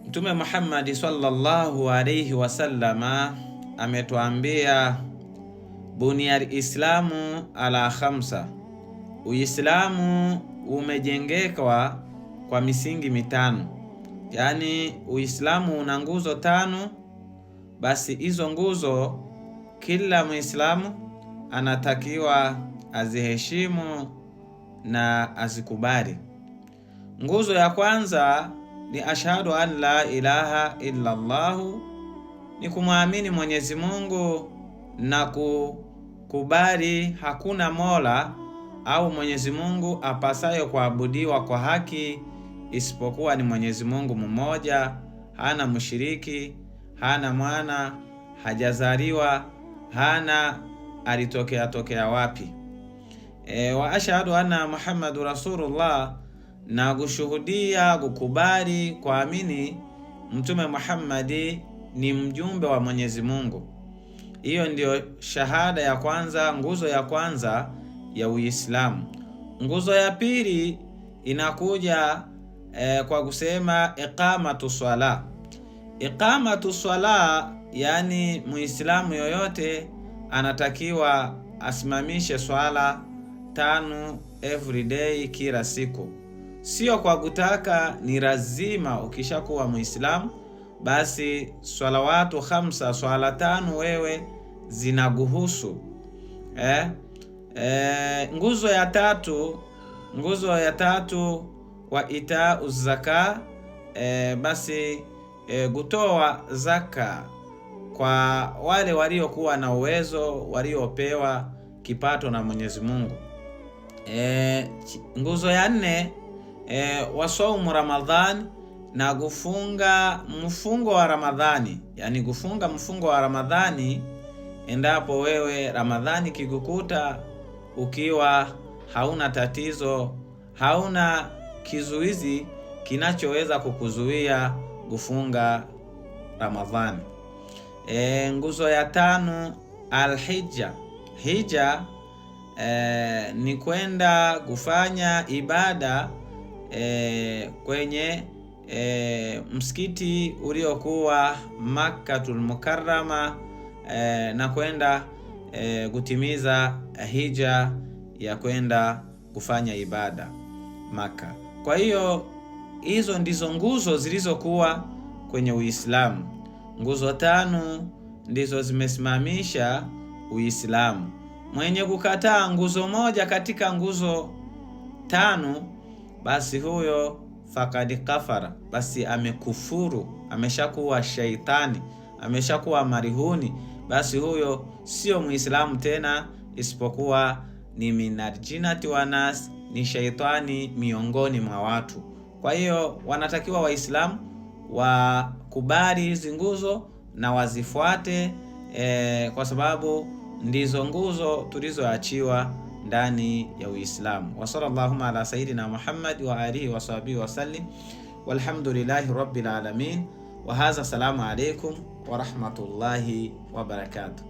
Mtume Muhammad sallallahu alayhi wasallama ametuambia buniyal islamu ala khamsa, Uislamu umejengekwa kwa misingi mitano. Yani Uislamu una nguzo tano, basi hizo nguzo kila Muislamu anatakiwa aziheshimu na azikubali. Nguzo ya kwanza ni ashhadu an la ilaha illa Allah, ni kumwamini Mwenyezi Mungu na kukubali hakuna mola au Mwenyezi Mungu apasayo kuabudiwa kwa haki isipokuwa ni Mwenyezi Mungu mmoja, hana mshiriki, hana mwana, hajazaliwa, hana alitokea wapi. Wa ashhadu anna Muhammadu Rasulullah, na kushuhudia kukubali kuamini Mtume Muhammadi ni mjumbe wa Mwenyezi Mungu. Hiyo ndio shahada ya kwanza, nguzo ya kwanza ya Uislamu. Nguzo ya pili inakuja kwa kusema iqamatu swala. Iqamatu swala, yani Muislamu yoyote anatakiwa asimamishe swala 5 every day, kila siku. Sio kwa kutaka, ni lazima. Ukishakuwa Muislamu basi swalawatu khamsa, swala 5 wewe zinaguhusu. Nguzo ya tatu wa itau zaka, basi kutoa zaka kwa wale waliokuwa na uwezo, waliopewa kipato na Mwenyezi Mungu. Nguzo ya 4 wasaumu Ramadhani, na kufunga mfungo wa Ramadhani, yani kufunga mfungo wa Ramadhani endapo wewe Ramadhani kikukuta ukiwa hauna tatizo, hauna kizuizi kinachoweza kukuzuia kufunga Ramadhani. Nguzo ya 5 al-hija. Hija ni kwenda kufanya ibada kwenye msikiti uliokuwa Makkatul Mukarrama, na kwenda kutimiza hija ya kwenda kufanya ibada Maka. Kwa hiyo hizo ndizo nguzo zilizokuwa kwenye Uislamu. Nguzo 5 ndizo zimesimamisha Uislamu. Mwenye kukataa nguzo moja katika nguzo 5, basi huyo fakad kafara, basi amekufuru, ameshakuwa shaitani, ameshakuwa marihuni, basi huyo sio Muislamu tena, isipokuwa ni minarjinati wanas, ni shaitani miongoni mwa watu. Kwa hiyo wanatakiwa Waislamu wakubali hizi nguzo na wazifuate, kwa sababu ndizo nguzo tulizoachiwa ndani ya Uislamu. Wa sallallahu ala sayidina Muhammad wa alihi wa sahbihi wa sallim, walhamdulillahi rabbil alamin. Wa hadha, salamu alaykum wa rahmatullahi wa barakatuh.